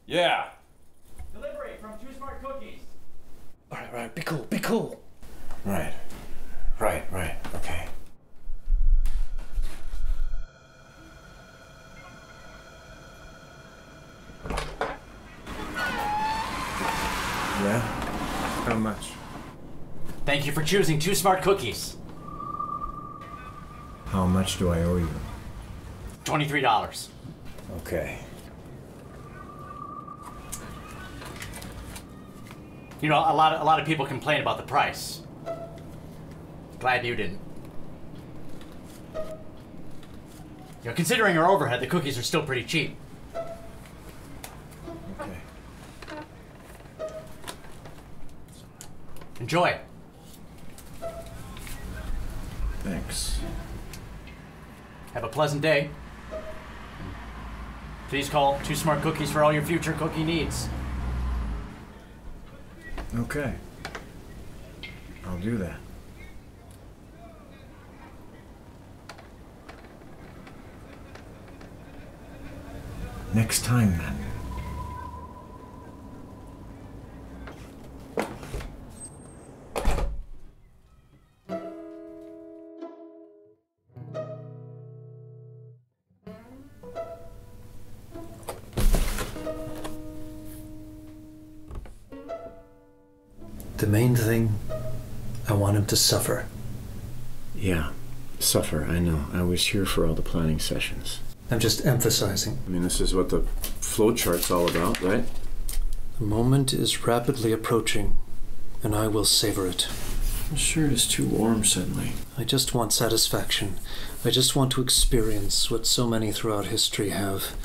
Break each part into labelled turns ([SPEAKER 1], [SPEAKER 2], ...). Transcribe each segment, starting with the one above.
[SPEAKER 1] Yeah.
[SPEAKER 2] Delivery from Two Smart Cookies.
[SPEAKER 3] All right, be cool, be cool.
[SPEAKER 1] Right, okay. Yeah? How much?
[SPEAKER 2] Thank you for choosing Two Smart Cookies.
[SPEAKER 1] How much do I owe you?
[SPEAKER 2] $23.
[SPEAKER 1] Okay.
[SPEAKER 2] You know, a lot of people complain about the price. Glad you didn't. You know, considering our overhead, the cookies are still pretty cheap.
[SPEAKER 1] Okay.
[SPEAKER 2] Enjoy.
[SPEAKER 1] Thanks.
[SPEAKER 2] Have a pleasant day. Please call Two Smart Cookies for all your future cookie needs.
[SPEAKER 1] Okay. I'll do that. Next time, then.
[SPEAKER 3] The main thing, I want him to suffer.
[SPEAKER 4] Yeah, suffer, I know. I was here for all the planning sessions.
[SPEAKER 3] I'm just emphasizing.
[SPEAKER 4] I mean, this is what the flowchart's all about, right?
[SPEAKER 3] The moment is rapidly approaching, and I will savor it.
[SPEAKER 4] The shirt is too warm suddenly.
[SPEAKER 3] I just want satisfaction. I just want to experience what so many throughout history have.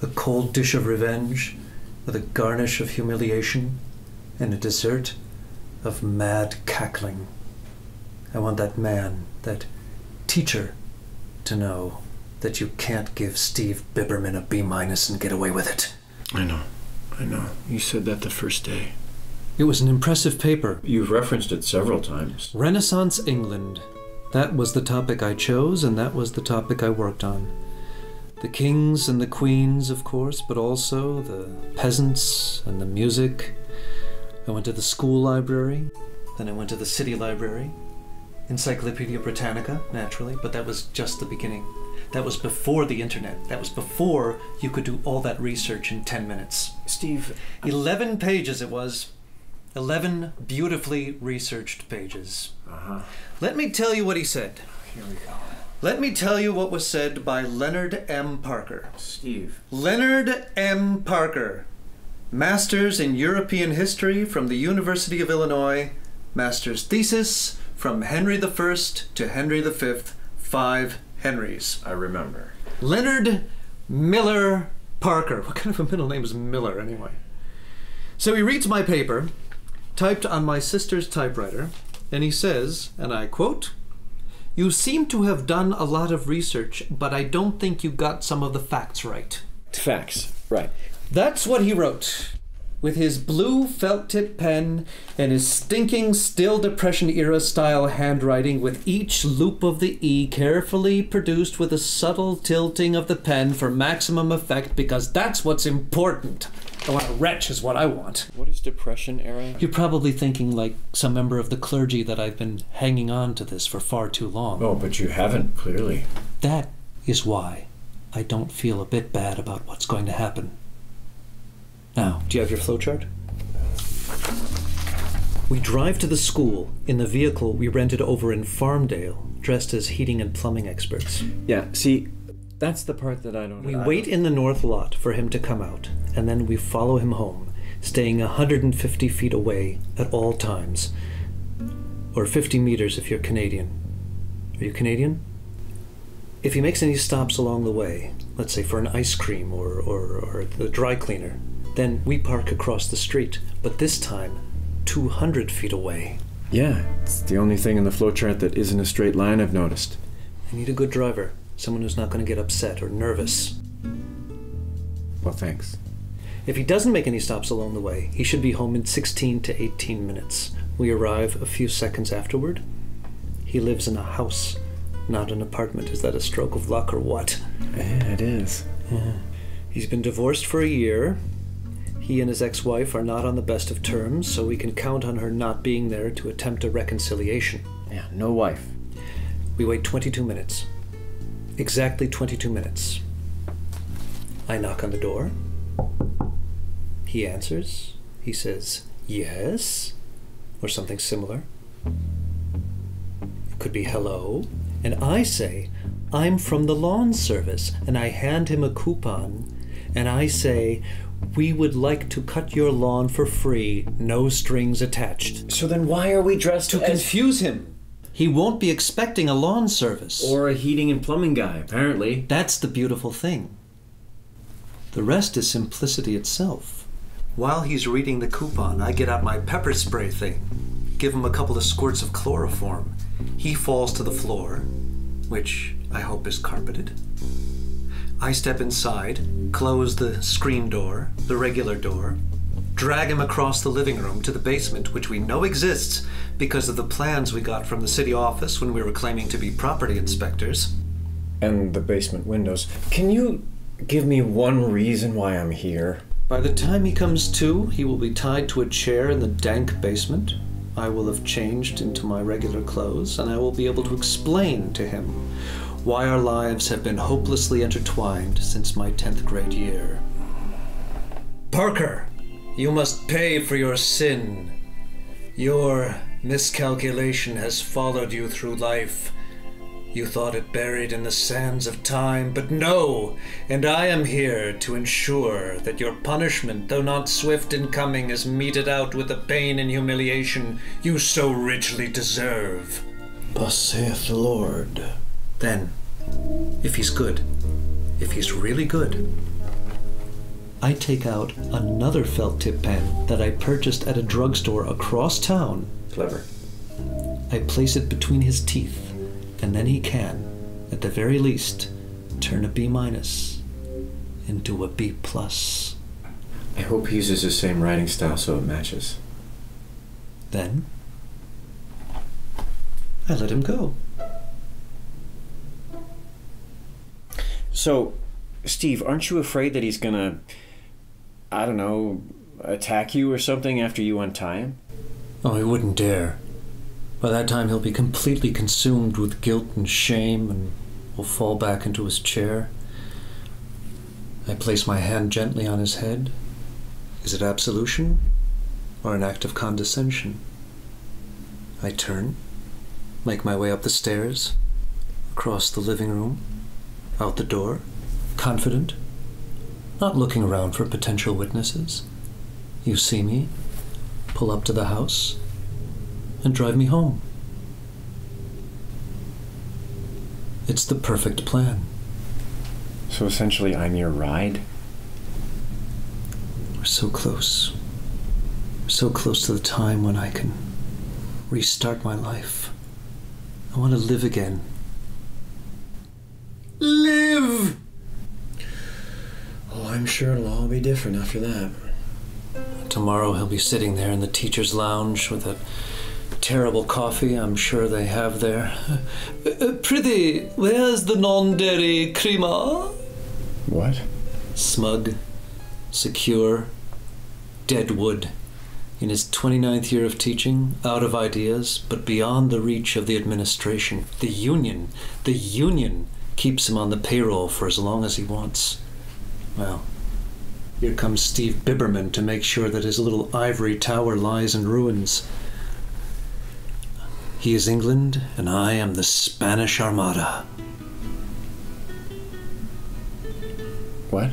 [SPEAKER 3] A cold dish of revenge, with a garnish of humiliation, and a dessert of mad cackling. I want that man, that teacher, to know that you can't give Steve Biberman a B- and get away with it.
[SPEAKER 4] I know. You said that the first day.
[SPEAKER 3] It was an impressive paper.
[SPEAKER 4] You've referenced it several times.
[SPEAKER 3] Renaissance England. That was the topic I chose, and that was the topic I worked on. The kings and the queens, of course, but also the peasants and the music. I went to the school library, then I went to the city library. Encyclopedia Britannica, naturally, but that was just the beginning. That was before the internet. That was before you could do all that research in 10 minutes.
[SPEAKER 4] Steve...
[SPEAKER 3] 11 pages it was. 11 beautifully researched pages.
[SPEAKER 4] Uh-huh.
[SPEAKER 3] Let me tell you what he said.
[SPEAKER 4] Here we go.
[SPEAKER 3] Let me tell you what was said by Leonard M. Parker.
[SPEAKER 4] Steve.
[SPEAKER 3] Leonard M. Parker. Masters in European History from the University of Illinois. Master's thesis from Henry I to Henry V. 5 Henrys.
[SPEAKER 4] I remember.
[SPEAKER 3] Leonard Miller Parker. What kind of a middle name is Miller, anyway? So he reads my paper, typed on my sister's typewriter, and he says, and I quote, "You seem to have done a lot of research, but I don't think you got some of the facts right."
[SPEAKER 4] Facts, right.
[SPEAKER 3] That's what he wrote. With his blue felt-tip pen and his stinking still Depression-era style handwriting, with each loop of the E carefully produced with a subtle tilting of the pen for maximum effect, because that's what's important. I want a wretch is what I want.
[SPEAKER 4] What is Depression era?
[SPEAKER 3] You're probably thinking like some member of the clergy that I've been hanging on to this for far too long.
[SPEAKER 4] Oh, but you haven't, clearly.
[SPEAKER 3] That is why I don't feel a bit bad about what's going to happen. Now, do you have your flowchart? We drive to the school in the vehicle we rented over in Farmdale, dressed as heating and plumbing experts.
[SPEAKER 4] Yeah, see, that's the part that I don't...
[SPEAKER 3] We wait in the north lot for him to come out, and then we follow him home, staying 150 feet away at all times. Or 50 meters if you're Canadian. Are you Canadian? If he makes any stops along the way, let's say for an ice cream or the dry cleaner, then we park across the street, but this time 200 feet away.
[SPEAKER 4] Yeah, it's the only thing in the flowchart that isn't a straight line, I've noticed.
[SPEAKER 3] I need a good driver, someone who's not going to get upset or nervous.
[SPEAKER 4] Well, thanks.
[SPEAKER 3] If he doesn't make any stops along the way, he should be home in 16 to 18 minutes. We arrive a few seconds afterward. He lives in a house, not an apartment. Is that a stroke of luck or what?
[SPEAKER 4] Yeah, it is.
[SPEAKER 3] Yeah. He's been divorced for a year. He and his ex-wife are not on the best of terms, so we can count on her not being there to attempt a reconciliation.
[SPEAKER 4] Yeah, no wife.
[SPEAKER 3] We wait 22 minutes. Exactly 22 minutes. I knock on the door. He answers. He says, yes, or something similar. It could be hello. And I say, I'm from the lawn service, and I hand him a coupon, and I say, we would like to cut your lawn for free, no strings attached.
[SPEAKER 4] So then why are we dressed
[SPEAKER 3] To confuse him. He won't be expecting a lawn service.
[SPEAKER 4] Or a heating and plumbing guy, apparently.
[SPEAKER 3] That's the beautiful thing. The rest is simplicity itself. While he's reading the coupon, I get out my pepper spray thing, give him a couple of squirts of chloroform. He falls to the floor, which I hope is carpeted. I step inside, close the screen door, the regular door, drag him across the living room to the basement, which we know exists because of the plans we got from the city office when we were claiming to be property inspectors.
[SPEAKER 4] And the basement windows. Can you give me one reason why I'm here?
[SPEAKER 3] By the time he comes to, he will be tied to a chair in the dank basement. I will have changed into my regular clothes, and I will be able to explain to him why our lives have been hopelessly intertwined since my 10th grade year. Parker, you must pay for your sin. Your miscalculation has followed you through life. You thought it buried in the sands of time, but no! And I am here to ensure that your punishment, though not swift in coming, is meted out with the pain and humiliation you so richly deserve. Thus saith the Lord. Then, if he's good, if he's really good, I take out another felt tip pen that I purchased at a drugstore across town.
[SPEAKER 4] Clever.
[SPEAKER 3] I place it between his teeth, and then he can, at the very least, turn a B- into a B+.
[SPEAKER 4] I hope he uses the same writing style so it matches.
[SPEAKER 3] Then, I let him go.
[SPEAKER 4] So, Steve, aren't you afraid that he's gonna, I don't know, attack you or something after you untie him?
[SPEAKER 3] Oh, he wouldn't dare. By that time, he'll be completely consumed with guilt and shame and will fall back into his chair. I place my hand gently on his head. Is it absolution or an act of condescension? I turn, make my way up the stairs, across the living room, out the door, confident, not looking around for potential witnesses. You see me, pull up to the house, and drive me home. It's the perfect plan.
[SPEAKER 4] So essentially, I'm your ride?
[SPEAKER 3] We're so close. We're so close to the time when I can restart my life. I want to live again. Live!
[SPEAKER 4] Oh, I'm sure it'll all be different after that.
[SPEAKER 3] Tomorrow he'll be sitting there in the teacher's lounge with a terrible coffee I'm sure they have there. Prithee, where's the non-dairy crema?
[SPEAKER 4] What?
[SPEAKER 3] Smug, secure, dead wood. In his 29th year of teaching, out of ideas, but beyond the reach of the administration. The union keeps him on the payroll for as long as he wants. Well, here comes Steve Biberman to make sure that his little ivory tower lies in ruins. He is England, and I am the Spanish Armada.
[SPEAKER 4] What?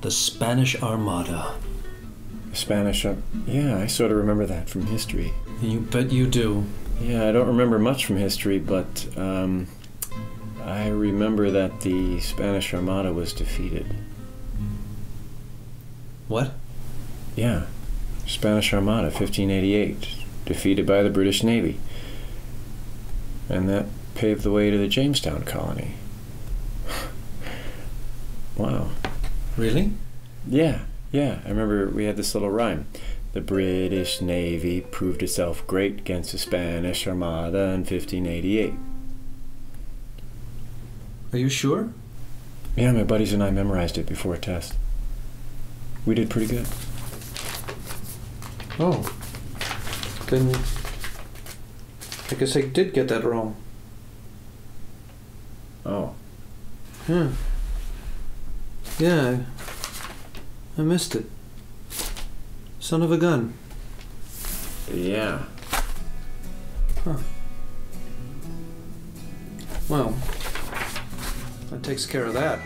[SPEAKER 3] The Spanish Armada.
[SPEAKER 4] Spanish, yeah, I sort of remember that from history.
[SPEAKER 3] You bet you do.
[SPEAKER 4] Yeah, I don't remember much from history, but I remember that the Spanish Armada was defeated.
[SPEAKER 3] What?
[SPEAKER 4] Yeah, Spanish Armada, 1588, defeated by the British Navy. And that paved the way to the Jamestown colony. Wow.
[SPEAKER 3] Really?
[SPEAKER 4] Yeah, I remember we had this little rhyme. The British Navy proved itself great against the Spanish Armada in 1588.
[SPEAKER 3] Are you sure?
[SPEAKER 4] Yeah, my buddies and I memorized it before a test. We did pretty good.
[SPEAKER 3] Oh. Then I guess I did get that wrong.
[SPEAKER 4] Oh.
[SPEAKER 3] Yeah. Yeah, I missed it. Son of a gun.
[SPEAKER 4] Yeah.
[SPEAKER 3] Huh. Well, that takes care of that.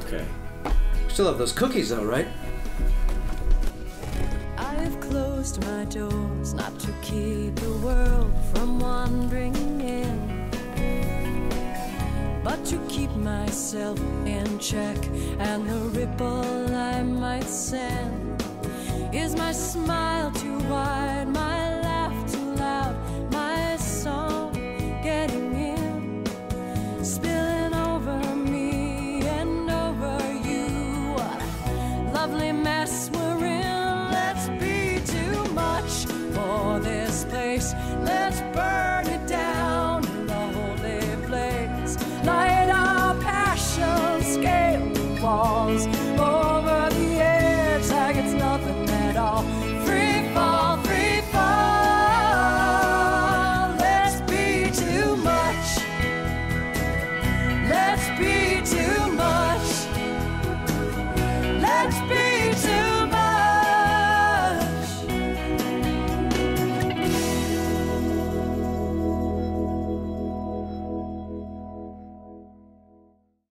[SPEAKER 4] Okay.
[SPEAKER 3] Still have those cookies though, right?
[SPEAKER 5] I've closed my doors not to keep the world from wandering in, but to keep myself in check. And the ripple I might send is my smile too wide, my laugh too loud, my song getting in, spilling over me and over you. What a lovely mess we're in. Let's be too much for this place. Let's burn